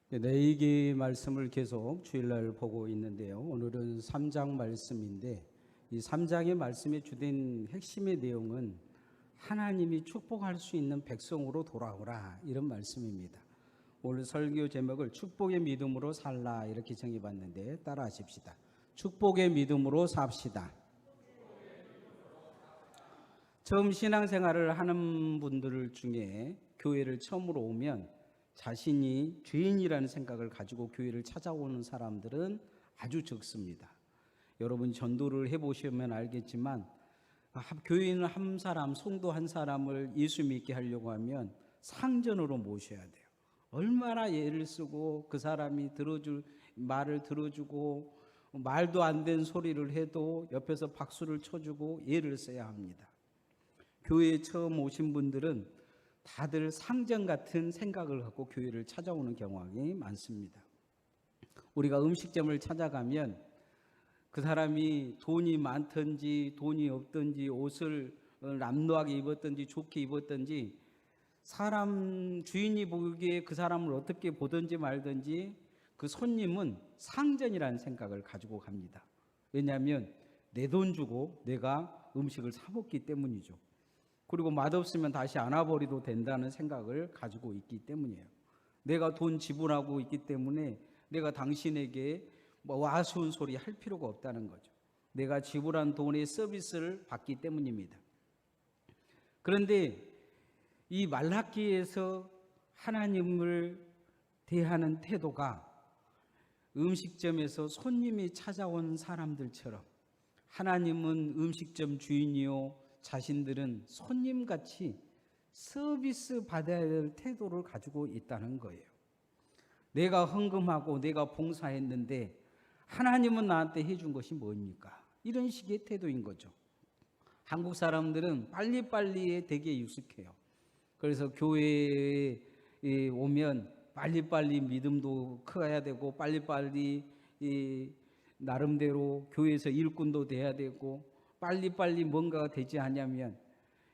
내일기 말씀을 계속 주일날 보고 있는데요. 오늘은 3장 말씀인데 이 3장의 말씀의 주된 핵심의 내용은 하나님이 축복할 수 있는 백성으로 돌아오라, 이런 말씀입니다. 오늘 설교 제목을 축복의 믿음으로 살라 이렇게 정해봤는데 따라 하십시다. 축복의 믿음으로 삽시다. 처음 신앙생활을 하는 분들 중에 교회를 처음으로 오면 자신이 죄인이라는 생각을 가지고 교회를 찾아오는 사람들은 아주 적습니다. 여러분 전도를 해보시면 알겠지만 교회는 한 사람, 성도 한 사람을 예수 믿게 하려고 하면 상전으로 모셔야 돼요. 얼마나 애를 쓰고 그 사람이 말을 들어주고 말도 안 된 소리를 해도 옆에서 박수를 쳐주고 애를 써야 합니다. 교회에 처음 오신 분들은 다들 상전 같은 생각을 갖고 교회를 찾아오는 경향이 많습니다. 우리가 음식점을 찾아가면 그 사람이 돈이 많든지 돈이 없든지 옷을 남루하게 입었든지 좋게 입었든지 사람 주인이 보기에 그 사람을 어떻게 보든지 말든지 그 손님은 상전이라는 생각을 가지고 갑니다. 왜냐하면 내 돈 주고 내가 음식을 사 먹기 때문이죠. 그리고 맛없으면 다시 안아버려도 된다는 생각을 가지고 있기 때문이에요. 내가 돈 지불하고 있기 때문에 내가 당신에게 아쉬운 소리 할 필요가 없다는 거죠. 내가 지불한 돈의 서비스를 받기 때문입니다. 그런데 이 말라기에서 하나님을 대하는 태도가 음식점에서 손님이 찾아온 사람들처럼 하나님은 음식점 주인이요 자신들은 손님같이 서비스 받아야 될 태도를 가지고 있다는 거예요. 내가 헌금하고 내가 봉사했는데 하나님은 나한테 해준 것이 뭡니까? 이런 식의 태도인 거죠. 한국 사람들은 빨리빨리에 되게 익숙해요. 그래서 교회에 오면 빨리빨리 믿음도 커야 되고 빨리빨리 나름대로 교회에서 일꾼도 돼야 되고 빨리빨리 뭔가가 되지 않냐면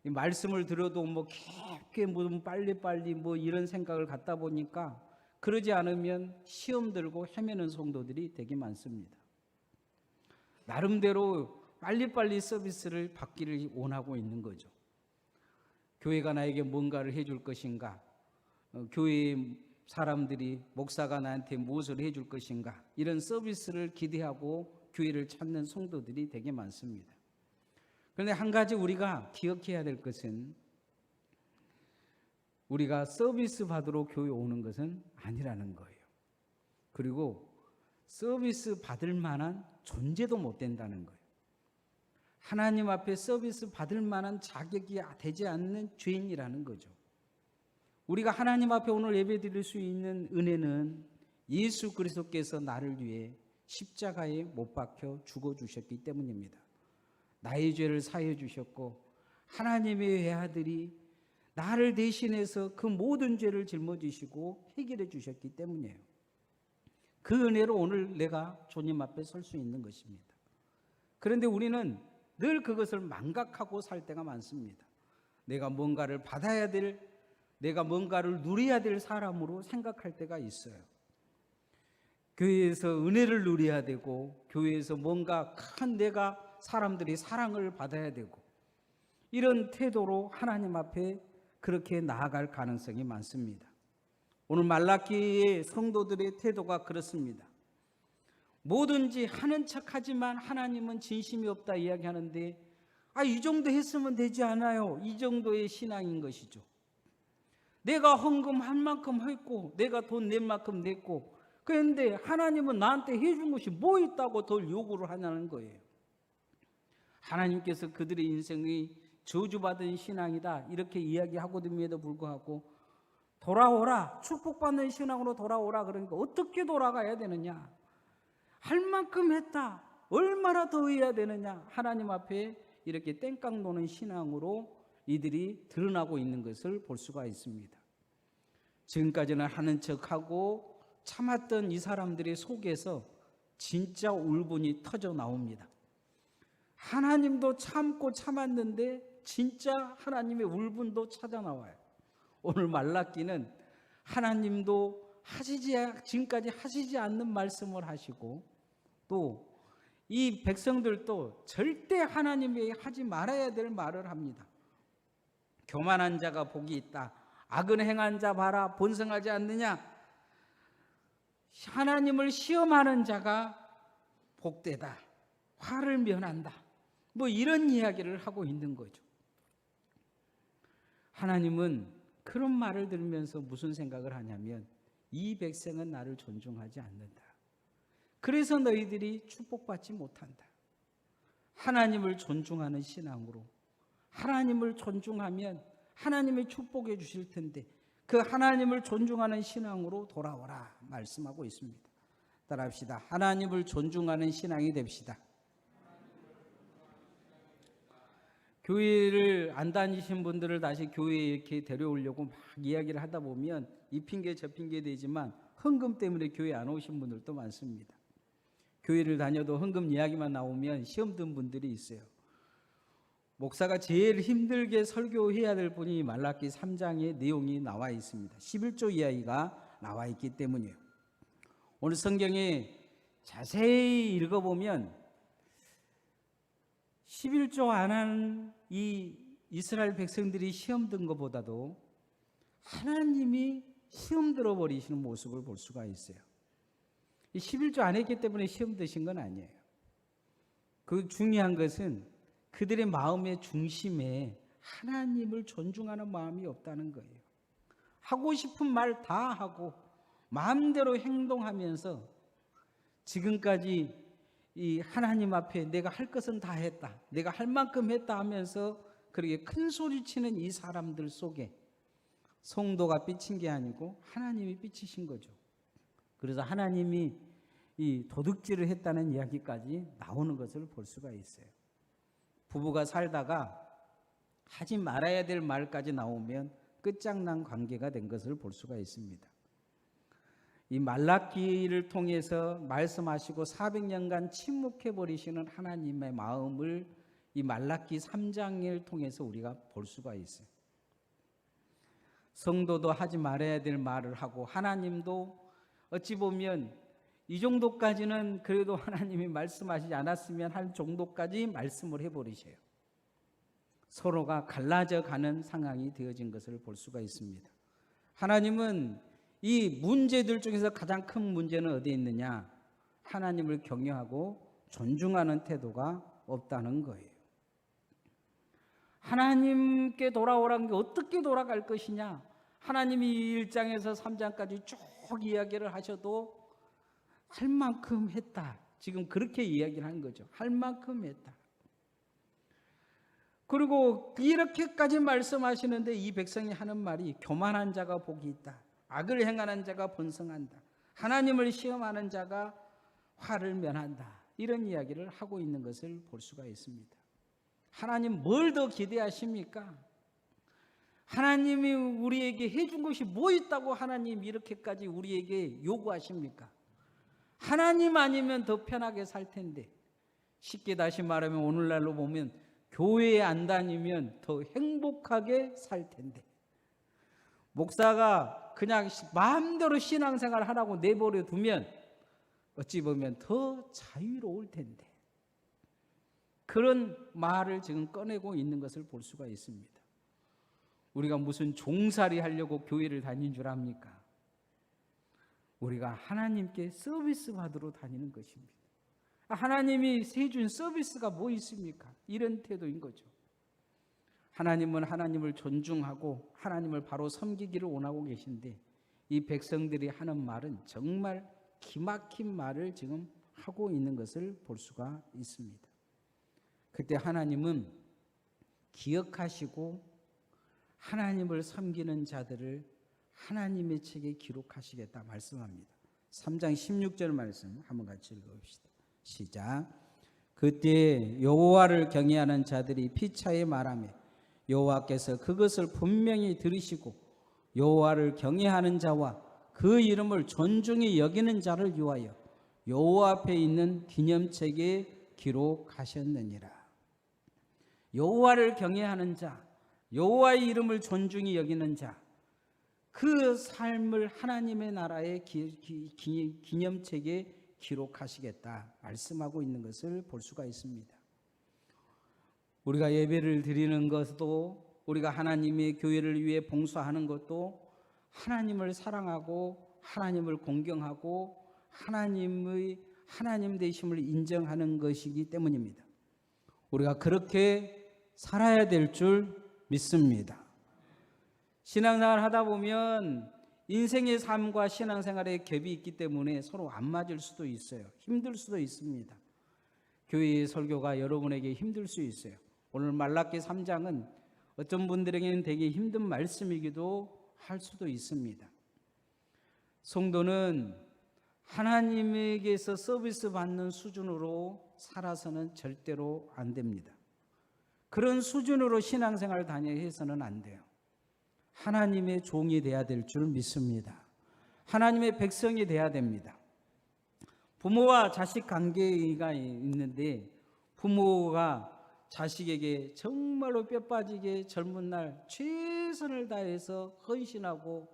말씀을 들어도 깊게 빨리빨리 이런 생각을 갖다 보니까 그러지 않으면 시험 들고 헤매는 성도들이 되게 많습니다. 나름대로 빨리빨리 서비스를 받기를 원하고 있는 거죠. 교회가 나에게 뭔가를 해줄 것인가, 교회 사람들이 목사가 나한테 무엇을 해줄 것인가, 이런 서비스를 기대하고 교회를 찾는 성도들이 되게 많습니다. 그런데 한 가지 우리가 기억해야 될 것은 우리가 서비스 받으러 교회 오는 것은 아니라는 거예요. 그리고 서비스 받을 만한 존재도 못 된다는 거예요. 하나님 앞에 서비스 받을 만한 자격이 되지 않는 죄인이라는 거죠. 우리가 하나님 앞에 오늘 예배 드릴 수 있는 은혜는 예수 그리스도께서 나를 위해 십자가에 못 박혀 죽어주셨기 때문입니다. 나의 죄를 사해 주셨고 하나님의 외아들이 나를 대신해서 그 모든 죄를 짊어지시고 해결해 주셨기 때문이에요. 그 은혜로 오늘 내가 주님 앞에 설 수 있는 것입니다. 그런데 우리는 늘 그것을 망각하고 살 때가 많습니다. 내가 뭔가를 받아야 될, 내가 뭔가를 누려야 될 사람으로 생각할 때가 있어요. 교회에서 은혜를 누려야 되고 교회에서 뭔가 큰 내가 사람들이 사랑을 받아야 되고 이런 태도로 하나님 앞에 그렇게 나아갈 가능성이 많습니다. 오늘 말라기의 성도들의 태도가 그렇습니다. 뭐든지 하는 척하지만 하나님은 진심이 없다 이야기하는데 이 정도 했으면 되지 않아요. 이 정도의 신앙인 것이죠. 내가 헌금한 만큼 했고 내가 돈 낸 만큼 냈고 그런데 하나님은 나한테 해준 것이 뭐 있다고 덜 요구를 하냐는 거예요. 하나님께서 그들의 인생이 저주받은 신앙이다 이렇게 이야기하고임에도 불구하고 돌아오라, 축복받는 신앙으로 돌아오라. 그러니까 어떻게 돌아가야 되느냐, 할 만큼 했다, 얼마나 더 해야 되느냐, 하나님 앞에 이렇게 땡깡 노는 신앙으로 이들이 드러나고 있는 것을 볼 수가 있습니다. 지금까지는 하는 척하고 참았던 이 사람들의 속에서 진짜 울분이 터져 나옵니다. 하나님도 참고 참았는데 진짜 하나님의 울분도 찾아 나와요. 오늘 말라기는 하나님도 지금까지 하시지 않는 말씀을 하시고 또 이 백성들도 절대 하나님이 하지 말아야 될 말을 합니다. 교만한 자가 복이 있다. 악을 행한 자 봐라. 본성하지 않느냐. 하나님을 시험하는 자가 복되다. 화를 면한다. 뭐 이런 이야기를 하고 있는 거죠. 하나님은 그런 말을 들으면서 무슨 생각을 하냐면 이 백성은 나를 존중하지 않는다. 그래서 너희들이 축복받지 못한다. 하나님을 존중하는 신앙으로 하나님을 존중하면 하나님이 축복해 주실 텐데 그 하나님을 존중하는 신앙으로 돌아오라 말씀하고 있습니다. 따라합시다. 하나님을 존중하는 신앙이 됩시다. 교회를 안 다니신 분들을 다시 교회에 이렇게 데려오려고 막 이야기를 하다 보면 이 핑계 저 핑계 되지만 헌금 때문에 교회 안 오신 분들도 많습니다. 교회를 다녀도 헌금 이야기만 나오면 시험 든 분들이 있어요. 목사가 제일 힘들게 설교해야 될 분이 말라기 3장의 내용이 나와 있습니다. 11조 이하가 나와 있기 때문이에요. 오늘 성경에 자세히 읽어보면 11조 안 한 이 이스라엘 백성들이 시험 든 것보다도 하나님이 시험 들어버리시는 모습을 볼 수가 있어요. 11조 안 했기 때문에 시험 드신 건 아니에요. 그 중요한 것은 그들의 마음의 중심에 하나님을 존중하는 마음이 없다는 거예요. 하고 싶은 말 다 하고 마음대로 행동하면서 지금까지 이 하나님 앞에 내가 할 것은 다 했다, 내가 할 만큼 했다 하면서 그렇게 큰 소리치는 이 사람들 속에 성도가 삐친 게 아니고 하나님이 삐치신 거죠. 그래서 하나님이 이 도둑질을 했다는 이야기까지 나오는 것을 볼 수가 있어요. 부부가 살다가 하지 말아야 될 말까지 나오면 끝장난 관계가 된 것을 볼 수가 있습니다. 이 말라기를 통해서 말씀하시고 400년간 침묵해버리시는 하나님의 마음을 이 말라기 3장을 통해서 우리가 볼 수가 있어요. 성도도 하지 말아야 될 말을 하고 하나님도 어찌 보면 이 정도까지는 그래도 하나님이 말씀하시지 않았으면 할 정도까지 말씀을 해버리셔요. 서로가 갈라져 가는 상황이 되어진 것을 볼 수가 있습니다. 하나님은 이 문제들 중에서 가장 큰 문제는 어디에 있느냐? 하나님을 경외하고 존중하는 태도가 없다는 거예요. 하나님께 돌아오라는 게 어떻게 돌아갈 것이냐? 하나님이 1장에서 3장까지 쭉 이야기를 하셔도 할 만큼 했다. 지금 그렇게 이야기를 하는 거죠. 할 만큼 했다. 그리고 이렇게까지 말씀하시는데 이 백성이 하는 말이 교만한 자가 복이 있다. 악을 행하는 자가 번성한다. 하나님을 시험하는 자가 화를 면한다. 이런 이야기를 하고 있는 것을 볼 수가 있습니다. 하나님 뭘 더 기대하십니까? 하나님이 우리에게 해준 것이 뭐 있다고 하나님 이렇게까지 우리에게 요구하십니까? 하나님 아니면 더 편하게 살 텐데, 쉽게 다시 말하면 오늘날로 보면 교회에 안 다니면 더 행복하게 살 텐데, 목사가 그냥 마음대로 신앙생활 하라고 내버려 두면 어찌 보면 더 자유로울 텐데, 그런 말을 지금 꺼내고 있는 것을 볼 수가 있습니다. 우리가 무슨 종살이 하려고 교회를 다닌 줄 압니까? 우리가 하나님께 서비스 받으러 다니는 것입니다. 하나님이 해준 서비스가 뭐 있습니까? 이런 태도인 거죠. 하나님은 하나님을 존중하고 하나님을 바로 섬기기를 원하고 계신데 이 백성들이 하는 말은 정말 기막힌 말을 지금 하고 있는 것을 볼 수가 있습니다. 그때 하나님은 기억하시고 하나님을 섬기는 자들을 하나님의 책에 기록하시겠다 말씀합니다. 3장 16절 말씀 한번 같이 읽어봅시다. 시작. 그때 여호와를 경외하는 자들이 피차에 말하며 여호와께서 그것을 분명히 들으시고 여호와를 경외하는 자와 그 이름을 존중히 여기는 자를 위하여 여호와 앞에 있는 기념책에 기록하셨느니라. 여호와를 경외하는 자, 여호와의 이름을 존중히 여기는 자, 그 삶을 하나님의 나라의 기념책에 기록하시겠다 말씀하고 있는 것을 볼 수가 있습니다. 우리가 예배를 드리는 것도, 우리가 하나님의 교회를 위해 봉사하는 것도 하나님을 사랑하고 하나님을 공경하고 하나님 되심을 인정하는 것이기 때문입니다. 우리가 그렇게 살아야 될 줄 믿습니다. 신앙생활 하다 보면 인생의 삶과 신앙생활의 갭이 있기 때문에 서로 안 맞을 수도 있어요. 힘들 수도 있습니다. 교회의 설교가 여러분에게 힘들 수 있어요. 오늘 말라기 3장은 어떤 분들에게는 되게 힘든 말씀이기도 할 수도 있습니다. 성도는 하나님에게서 서비스 받는 수준으로 살아서는 절대로 안 됩니다. 그런 수준으로 신앙생활을 다녀서는 안 돼요. 하나님의 종이 돼야 될 줄 믿습니다. 하나님의 백성이 돼야 됩니다. 부모와 자식 관계가 있는데 부모가 자식에게 정말로 뼈 빠지게 젊은 날 최선을 다해서 헌신하고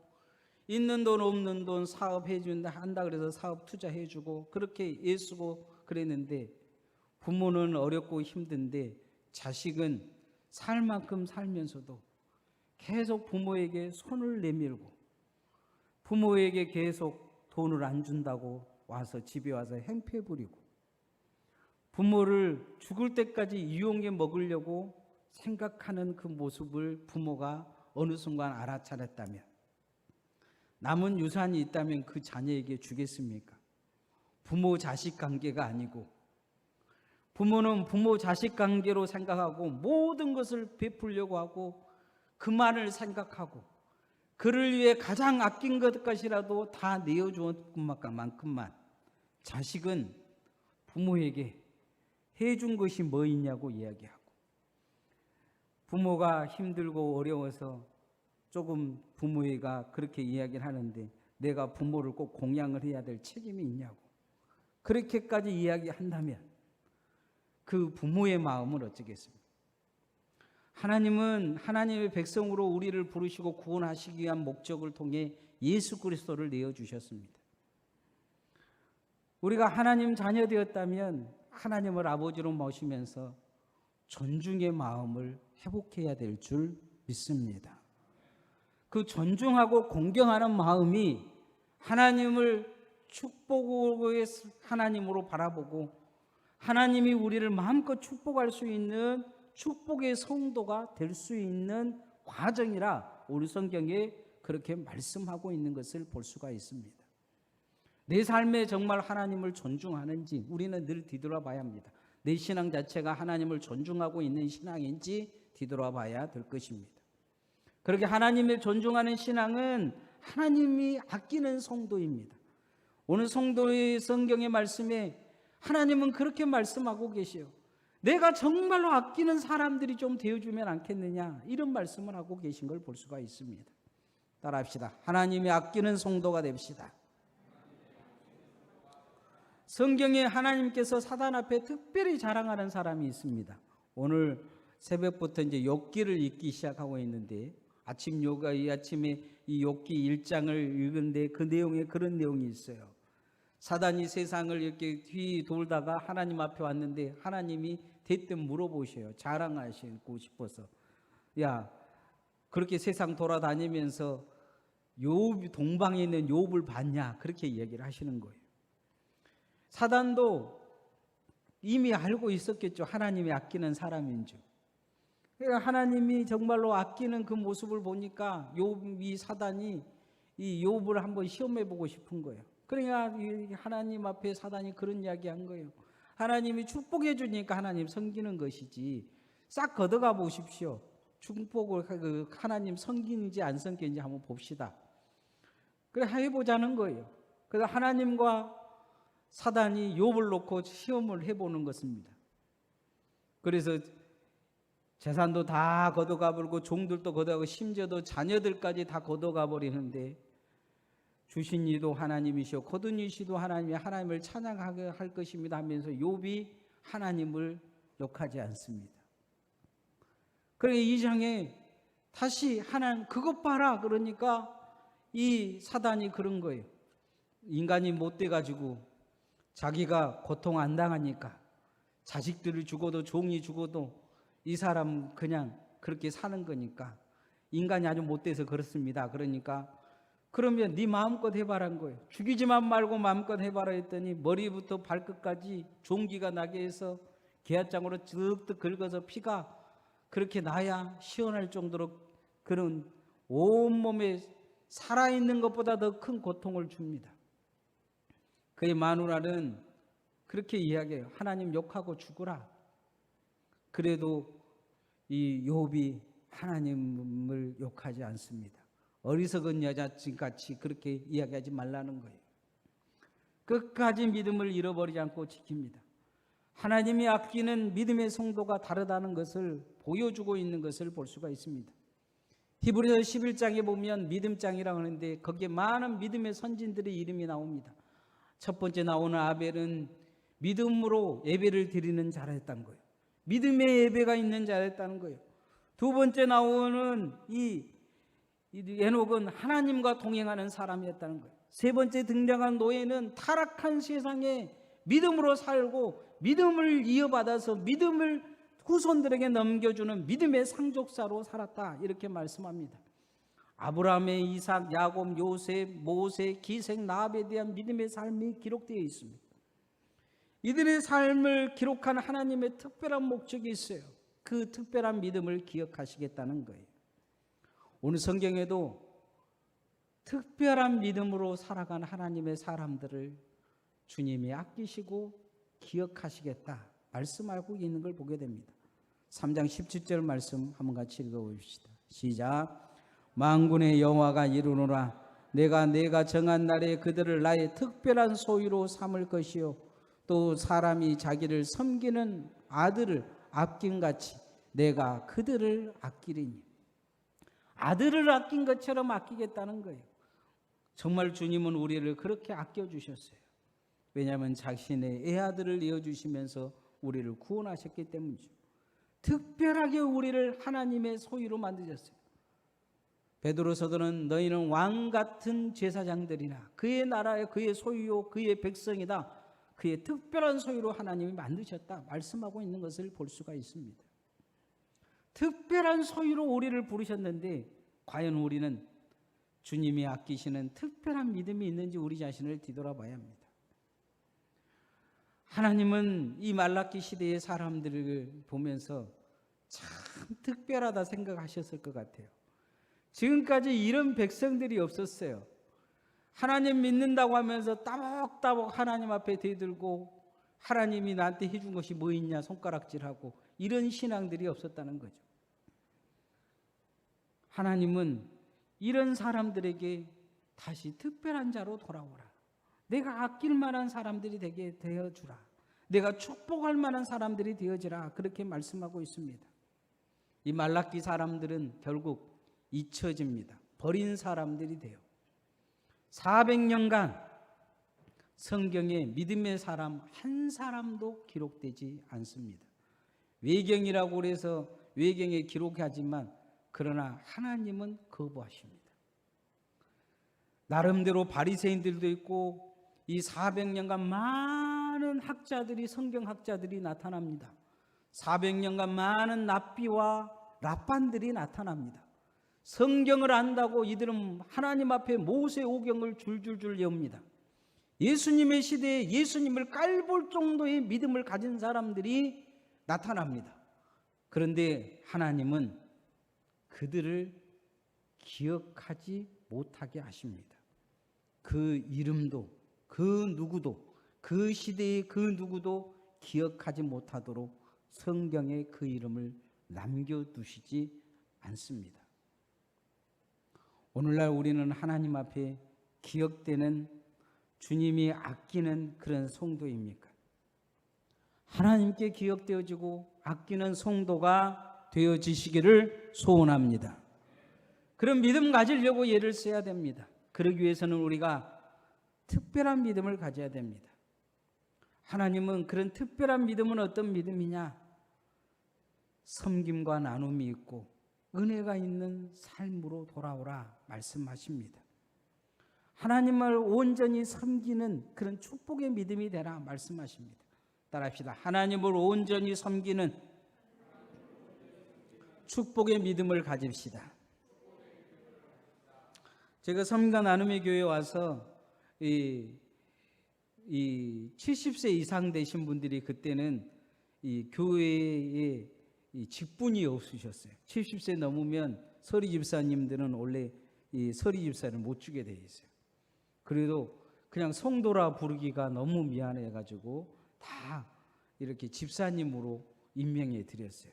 있는 돈 없는 돈 사업해 준다 한다 그래서 사업 투자해 주고 그렇게 애쓰고 그랬는데 부모는 어렵고 힘든데 자식은 살 만큼 살면서도 계속 부모에게 손을 내밀고 부모에게 계속 돈을 안 준다고 와서 집에 와서 행패 부리고 부모를 죽을 때까지 이용해 먹으려고 생각하는 그 모습을 부모가 어느 순간 알아차렸다면 남은 유산이 있다면 그 자녀에게 주겠습니까? 부모 자식 관계가 아니고 부모는 부모 자식 관계로 생각하고 모든 것을 베풀려고 하고 그만을 생각하고 그를 위해 가장 아낀 것까지라도 다 내어주었을 만큼만 자식은 부모에게 해준 것이 뭐 있냐고 이야기하고 부모가 힘들고 어려워서 조금 부모가 그렇게 이야기를 하는데 내가 부모를 꼭 공양을 해야 될 책임이 있냐고 그렇게까지 이야기한다면 그 부모의 마음은 어쩌겠습니까? 하나님은 하나님의 백성으로 우리를 부르시고 구원하시기 위한 목적을 통해 예수 그리스도를 내어주셨습니다. 우리가 하나님 자녀 되었다면 하나님을 아버지로 모시면서 존중의 마음을 회복해야 될 줄 믿습니다. 그 존중하고 공경하는 마음이 하나님을 축복의 하나님으로 바라보고 하나님이 우리를 마음껏 축복할 수 있는 축복의 성도가 될 수 있는 과정이라 우리 성경에 그렇게 말씀하고 있는 것을 볼 수가 있습니다. 내 삶에 정말 하나님을 존중하는지 우리는 늘 뒤돌아봐야 합니다. 내 신앙 자체가 하나님을 존중하고 있는 신앙인지 뒤돌아봐야 될 것입니다. 그렇게 하나님을 존중하는 신앙은 하나님이 아끼는 성도입니다. 오늘 성도의 성경의 말씀에 하나님은 그렇게 말씀하고 계셔요. 내가 정말로 아끼는 사람들이 좀 되어주면 않겠느냐 이런 말씀을 하고 계신 걸 볼 수가 있습니다. 따라합시다. 하나님이 아끼는 성도가 됩시다. 성경에 하나님께서 사단 앞에 특별히 자랑하는 사람이 있습니다. 오늘 새벽부터 이제 욥기를 읽기 시작하고 있는데 이 아침에 이 욥기 1장을 읽은데 그 내용에 그런 내용이 있어요. 사단이 세상을 이렇게 뒤돌다가 하나님 앞에 왔는데 하나님이 대뜸 물어보셔요. 자랑하시고 싶어서. 야, 그렇게 세상 돌아다니면서 동방에 있는 욥을 봤냐? 그렇게 얘기를 하시는 거예요. 사단도 이미 알고 있었겠죠. 하나님이 아끼는 사람인 줄. 그러니까 하나님이 정말로 아끼는 그 모습을 보니까 이 사단이 이 욥을 한번 시험해 보고 싶은 거예요. 그러니까 하나님 앞에 사단이 그런 이야기한 거예요. 하나님이 축복해 주니까 하나님 섬기는 것이지 싹 걷어가 보십시오. 축복을 하나님 섬기는지 안 섬기는지 한번 봅시다. 그래 해보자는 거예요. 그래서 하나님과 사단이 욥을 놓고 시험을 해보는 것입니다. 그래서 재산도 다 걷어가 버리고 종들도 걷어가고 심지어도 자녀들까지 다 걷어가 버리는데 주신 이도 하나님이시오 거둔 이시도 하나님을 찬양하게 할 것입니다 하면서 욥이 하나님을 욕하지 않습니다. 그러니까 이 장에 다시 하나님 그것 봐라 그러니까 이 사단이 그런 거예요. 인간이 못돼 가지고 자기가 고통 안 당하니까 자식들을 죽어도 종이 죽어도 이 사람 그냥 그렇게 사는 거니까 인간이 아주 못돼서 그렇습니다. 그러니까 그러면 네 마음껏 해봐라는 거예요. 죽이지만 말고 마음껏 해봐라 했더니 머리부터 발끝까지 종기가 나게 해서 계약장으로 쓱쓱 긁어서 피가 그렇게 나야 시원할 정도로 그런 온몸에 살아있는 것보다 더 큰 고통을 줍니다. 그의 마누라는 그렇게 이야기해요. 하나님 욕하고 죽으라. 그래도 이 욥이 하나님을 욕하지 않습니다. 어리석은 여자같이 그렇게 이야기하지 말라는 거예요. 끝까지 믿음을 잃어버리지 않고 지킵니다. 하나님이 아끼는 믿음의 성도가 다르다는 것을 보여주고 있는 것을 볼 수가 있습니다. 히브리서 11장에 보면 믿음장이라고 하는데 거기에 많은 믿음의 선진들의 이름이 나옵니다. 첫 번째 나오는 아벨은 믿음으로 예배를 드리는 자였다는 거예요. 믿음의 예배가 있는 자였다는 거예요. 두 번째 나오는 이 에녹은 하나님과 동행하는 사람이었다는 거예요. 세 번째 등장한 노예는 타락한 세상에 믿음으로 살고 믿음을 이어받아서 믿음을 후손들에게 넘겨주는 믿음의 상속사로 살았다, 이렇게 말씀합니다. 아브라함의 이삭, 야곱, 요셉, 모세, 기생, 라합에 대한 믿음의 삶이 기록되어 있습니다. 이들의 삶을 기록한 하나님의 특별한 목적이 있어요. 그 특별한 믿음을 기억하시겠다는 거예요. 오늘 성경에도 특별한 믿음으로 살아간 하나님의 사람들을 주님이 아끼시고 기억하시겠다 말씀하고 있는 걸 보게 됩니다. 3장 17절 말씀 한번 같이 읽어봅시다. 시작. 만군의 여호와가 이르노라. 내가 정한 날에 그들을 나의 특별한 소유로 삼을 것이요 또 사람이 자기를 섬기는 아들을 아낀같이 내가 그들을 아끼리니. 아들을 아낀 것처럼 아끼겠다는 거예요. 정말 주님은 우리를 그렇게 아껴주셨어요. 왜냐하면 자신의 애아들을 내어주시면서 우리를 구원하셨기 때문이죠. 특별하게 우리를 하나님의 소유로 만드셨어요. 베드로서도는 너희는 왕같은 제사장들이나 그의 나라에 그의 소유요 그의 백성이다. 그의 특별한 소유로 하나님이 만드셨다 말씀하고 있는 것을 볼 수가 있습니다. 특별한 소유로 우리를 부르셨는데 과연 우리는 주님이 아끼시는 특별한 믿음이 있는지 우리 자신을 뒤돌아봐야 합니다. 하나님은 이 말라기 시대의 사람들을 보면서 참 특별하다 생각하셨을 것 같아요. 지금까지 이런 백성들이 없었어요. 하나님 믿는다고 하면서 따복따복 하나님 앞에 대들고 하나님이 나한테 해준 것이 뭐 있냐 손가락질하고 이런 신앙들이 없었다는 거죠. 하나님은 이런 사람들에게 다시 특별한 자로 돌아오라. 내가 아낄 만한 사람들이 되게 되어주라. 내가 축복할 만한 사람들이 되어지라. 그렇게 말씀하고 있습니다. 이 말라기 사람들은 결국 잊혀집니다. 버린 사람들이 돼요. 400년간 성경에 믿음의 사람 한 사람도 기록되지 않습니다. 외경이라고 해서 외경에 기록하지만 그러나 하나님은 거부하십니다. 나름대로 바리새인들도 있고 이 400년간 많은 학자들이 성경학자들이 나타납니다. 400년간 많은 랍비와 랍반들이 나타납니다. 성경을 안다고 이들은 하나님 앞에 모세 오경을 줄줄줄 외웁니다. 예수님의 시대에 예수님을 깔볼 정도의 믿음을 가진 사람들이 나타납니다. 그런데 하나님은 그들을 기억하지 못하게 하십니다. 그 이름도 그 누구도 그 시대의 그 누구도 기억하지 못하도록 성경에 그 이름을 남겨두시지 않습니다. 오늘날 우리는 하나님 앞에 기억되는 주님이 아끼는 그런 성도입니까? 하나님께 기억되어지고 아끼는 성도가 되어지시기를 소원합니다. 그런 믿음 가지려고 예를 써야 됩니다. 그러기 위해서는 우리가 특별한 믿음을 가져야 됩니다. 하나님은 그런 특별한 믿음은 어떤 믿음이냐? 섬김과 나눔이 있고 은혜가 있는 삶으로 돌아오라 말씀하십니다. 하나님을 온전히 섬기는 그런 축복의 믿음이 되라 말씀하십니다. 따라합시다. 하나님을 온전히 섬기는 축복의 믿음을 가집시다. 제가 섬과 나눔의 교회에 와서 이 70세 이상 되신 분들이 그때는 이 교회에 이 직분이 없으셨어요. 70세 넘으면 서리 집사님들은 원래 이 서리 집사를 못 주게 돼 있어요. 그래도 그냥 성도라 부르기가 너무 미안해가지고 다 이렇게 집사님으로 임명해 드렸어요.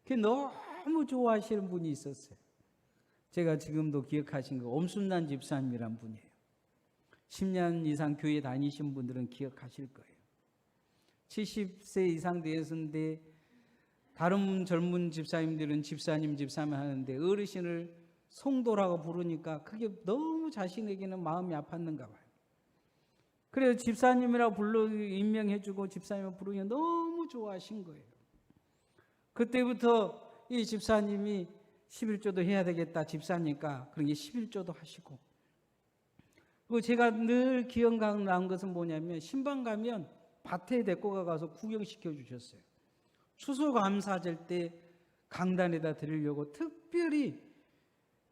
그게 너무 좋아하시는 분이 있었어요. 제가 지금도 기억하신 거 엄순난 집사님이란 분이에요. 10년 이상 교회 다니신 분들은 기억하실 거예요. 70세 이상 되었는데 다른 젊은 집사님들은 집사님 하는데 어르신을 성도라고 부르니까 그게 너무 자신에게는 마음이 아팠는가 봐요. 그래서 집사님이라고 불러 임명해주고 집사님을 부르니 너무 좋아하신 거예요. 그때부터 이 집사님이 11조도 해야 되겠다 집사니까 그런 게 11조도 하시고, 그리고 제가 늘 기억나는 것은 뭐냐면 신방 가면 밭에 데리고 가서 구경시켜 주셨어요. 추수감사절 때 강단에다 드리려고 특별히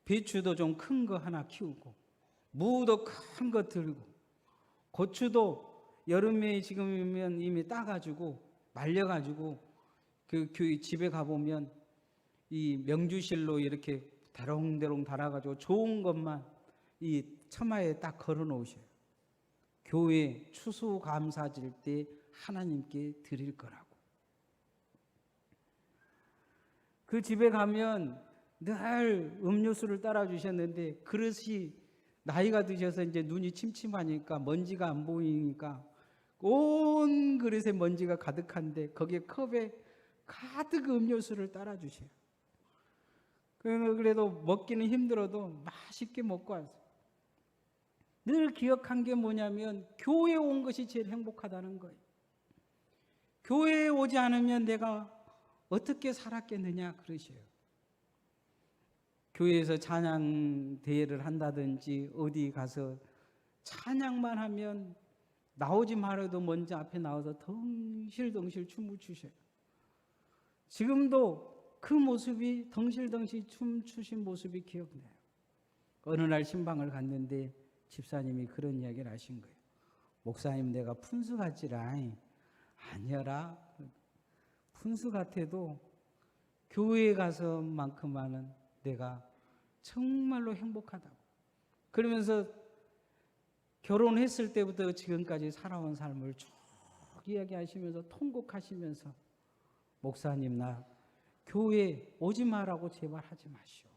배추도 좀 큰 거 하나 키우고 무도 큰 거 들고 고추도 여름에 지금이면 이미 따가지고 말려가지고 그 교회 집에 가보면 이 명주실로 이렇게 다롱다롱 달아가지고 좋은 것만 이 처마에 딱 걸어 놓으셔요. 교회 추수감사절 때 하나님께 드릴 거라고. 그 집에 가면 늘 음료수를 따라 주셨는데 그릇이 나이가 드셔서 이제 눈이 침침하니까 먼지가 안 보이니까 온 그릇에 먼지가 가득한데 거기에 컵에 가득 음료수를 따라 주셔요. 그래도 먹기는 힘들어도 맛있게 먹고 왔어요. 늘 기억한 게 뭐냐면 교회에 온 것이 제일 행복하다는 거예요. 교회에 오지 않으면 내가 어떻게 살았겠느냐 그러셔요. 교회에서 찬양 대회를 한다든지 어디 가서 찬양만 하면 나오지 말아도 먼저 앞에 나와서 덩실덩실 춤을 추셔요. 지금도 그 모습이 덩실덩실 춤 추신 모습이 기억나요. 어느 날 신방을 갔는데 집사님이 그런 이야기를 하신 거예요. 목사님 내가 푼수 같지라. 아니여라. 푼수 같아도 교회에 가서만큼만은 내가 정말로 행복하다고. 그러면서 결혼했을 때부터 지금까지 살아온 삶을 쭉 이야기하시면서 통곡하시면서 목사님 나 교회 오지 마라고 제발 하지 마시오.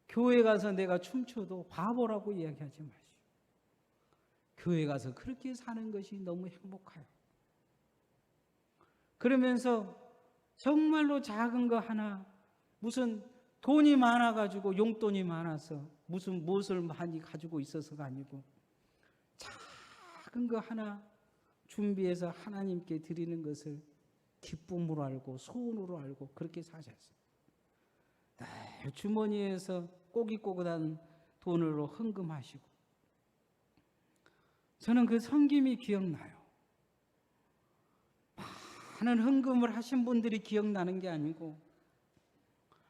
교회 가서 내가 춤춰도 바보라고 이야기하지 마시오. 교회 가서 그렇게 사는 것이 너무 행복해요. 그러면서 정말로 작은 거 하나, 무슨 돈이 많아가지고 용돈이 많아서 무슨 무엇을 많이 가지고 있어서가 아니고 작은 거 하나 준비해서 하나님께 드리는 것을 기쁨으로 알고 소원으로 알고 그렇게 사셨어요. 늘 주머니에서 꼬깃꼬깃한 돈으로 헌금하시고. 저는 그 섬김이 기억나요. 많은 헌금을 하신 분들이 기억나는 게 아니고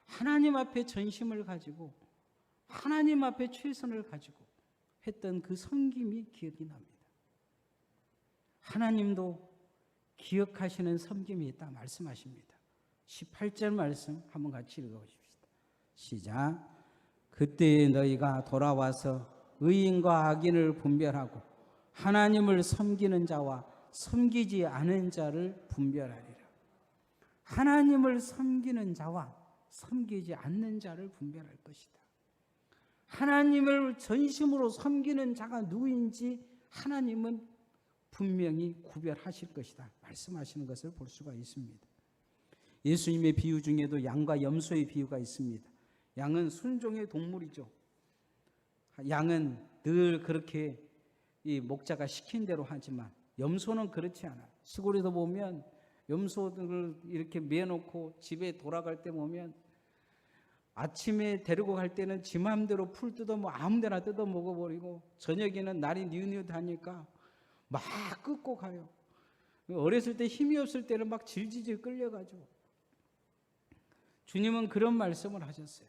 하나님 앞에 전심을 가지고 하나님 앞에 최선을 가지고 했던 그 섬김이 기억이 납니다. 하나님도 기억하시는 섬김이 있다 말씀하십니다. 18절 말씀 한번 같이 읽어보십시다. 시작. 그때 너희가 돌아와서 의인과 악인을 분별하고 하나님을 섬기는 자와 섬기지 않은 자를 분별하리라. 하나님을 섬기는 자와 섬기지 않는 자를 분별할 것이다. 하나님을 전심으로 섬기는 자가 누구인지 하나님은 분명히 구별하실 것이다 말씀하시는 것을 볼 수가 있습니다. 예수님의 비유 중에도 양과 염소의 비유가 있습니다. 양은 순종의 동물이죠. 양은 늘 그렇게 이 목자가 시킨 대로 하지만 염소는 그렇지 않아요. 시골에서 보면 염소들을 이렇게 매놓고 집에 돌아갈 때 보면 아침에 데리고 갈 때는 지 마음대로 풀 뜯어 아무 데나 뜯어 먹어버리고 저녁에는 날이 뉘우뉘우하니까 막 끄고 가요. 어렸을 때 힘이 없을 때는 막 질질질 끌려가죠. 주님은 그런 말씀을 하셨어요.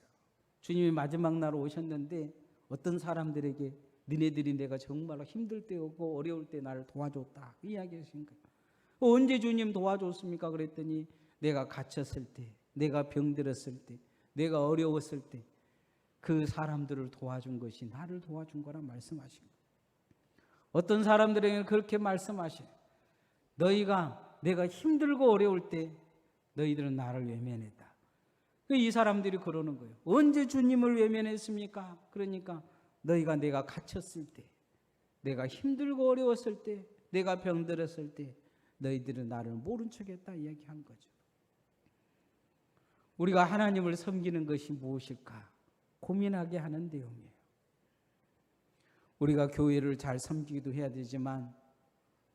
주님이 마지막 날 오셨는데 어떤 사람들에게 너네들이 내가 정말로 힘들 때 오고 어려울 때 나를 도와줬다 이야기하신 거예요. 언제 주님 도와줬습니까? 그랬더니 내가 갇혔을 때, 내가 병들었을 때, 내가 어려웠을 때 그 사람들을 도와준 것이 나를 도와준 거라 말씀하신 거예요. 어떤 사람들에게는 그렇게 말씀하셔요. 너희가 내가 힘들고 어려울 때 너희들은 나를 외면했다. 이 사람들이 그러는 거예요. 언제 주님을 외면했습니까? 그러니까 너희가 내가 갇혔을 때, 내가 힘들고 어려웠을 때, 내가 병들었을 때 너희들은 나를 모른 척했다 이야기한 거죠. 우리가 하나님을 섬기는 것이 무엇일까 고민하게 하는 내용이에요. 우리가 교회를 잘 섬기기도 해야 되지만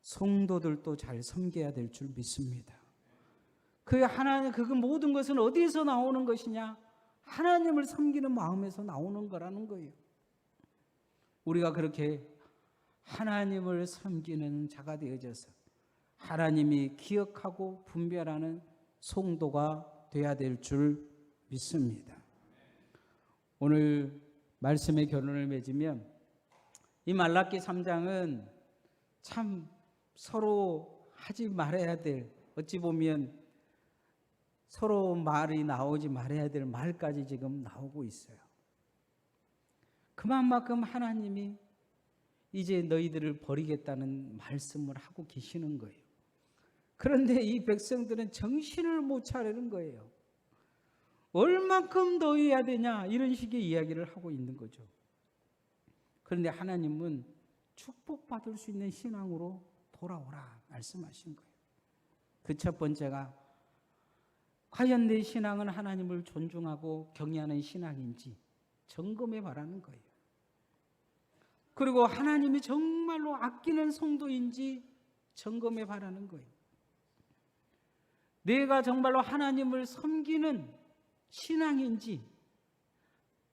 성도들도 잘 섬겨야 될 줄 믿습니다. 그 모든 것은 어디에서 나오는 것이냐? 하나님을 섬기는 마음에서 나오는 거라는 거예요. 우리가 그렇게 하나님을 섬기는 자가 되어져서 하나님이 기억하고 분별하는 성도가 되어야 될 줄 믿습니다. 오늘 말씀의 결론을 맺으면 이 말라기 3장은 참 서로 하지 말아야 될, 어찌 보면 서로 말이 나오지 말아야 될 말까지 지금 나오고 있어요. 그만큼 하나님이 이제 너희들을 버리겠다는 말씀을 하고 계시는 거예요. 그런데 이 백성들은 정신을 못 차리는 거예요. 얼만큼 더 해야 되냐 이런 식의 이야기를 하고 있는 거죠. 그런데 하나님은 축복받을 수 있는 신앙으로 돌아오라 말씀하신 거예요. 그 첫 번째가 과연 내 신앙은 하나님을 존중하고 경외하는 신앙인지 점검해 보라는 거예요. 그리고 하나님이 정말로 아끼는 성도인지 점검해 보라는 거예요. 내가 정말로 하나님을 섬기는 신앙인지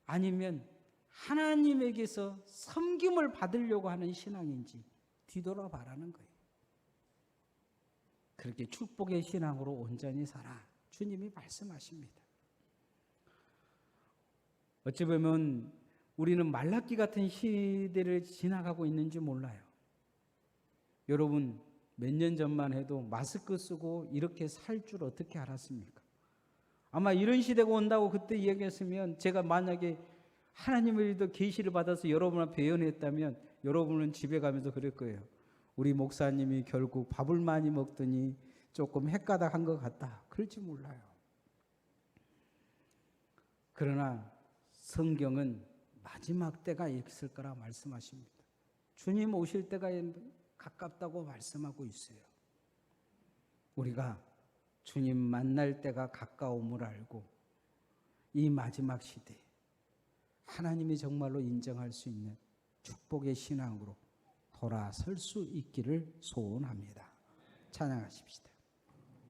아니면 하나님에게서 섬김을 받으려고 하는 신앙인지 뒤돌아봐라는 거예요. 그렇게 축복의 신앙으로 온전히 살아 주님이 말씀하십니다. 어찌 보면 우리는 말라기 같은 시대를 지나가고 있는지 몰라요. 여러분 몇 년 전만 해도 마스크 쓰고 이렇게 살 줄 어떻게 알았습니까? 아마 이런 시대가 온다고 그때 이야기했으면 제가 만약에 하나님의 계시를 받아서 여러분한테 예언했다면 여러분은 집에 가면서 그럴 거예요. 우리 목사님이 결국 밥을 많이 먹더니 조금 헷가닥한 것 같다. 그럴지 몰라요. 그러나 성경은 마지막 때가 있을 거라 말씀하십니다. 주님 오실 때가 가깝다고 말씀하고 있어요. 우리가 주님 만날 때가 가까움을 알고 이 마지막 시대에 하나님이 정말로 인정할 수 있는 축복의 신앙으로 돌아설 수 있기를 소원합니다. 찬양하십시다.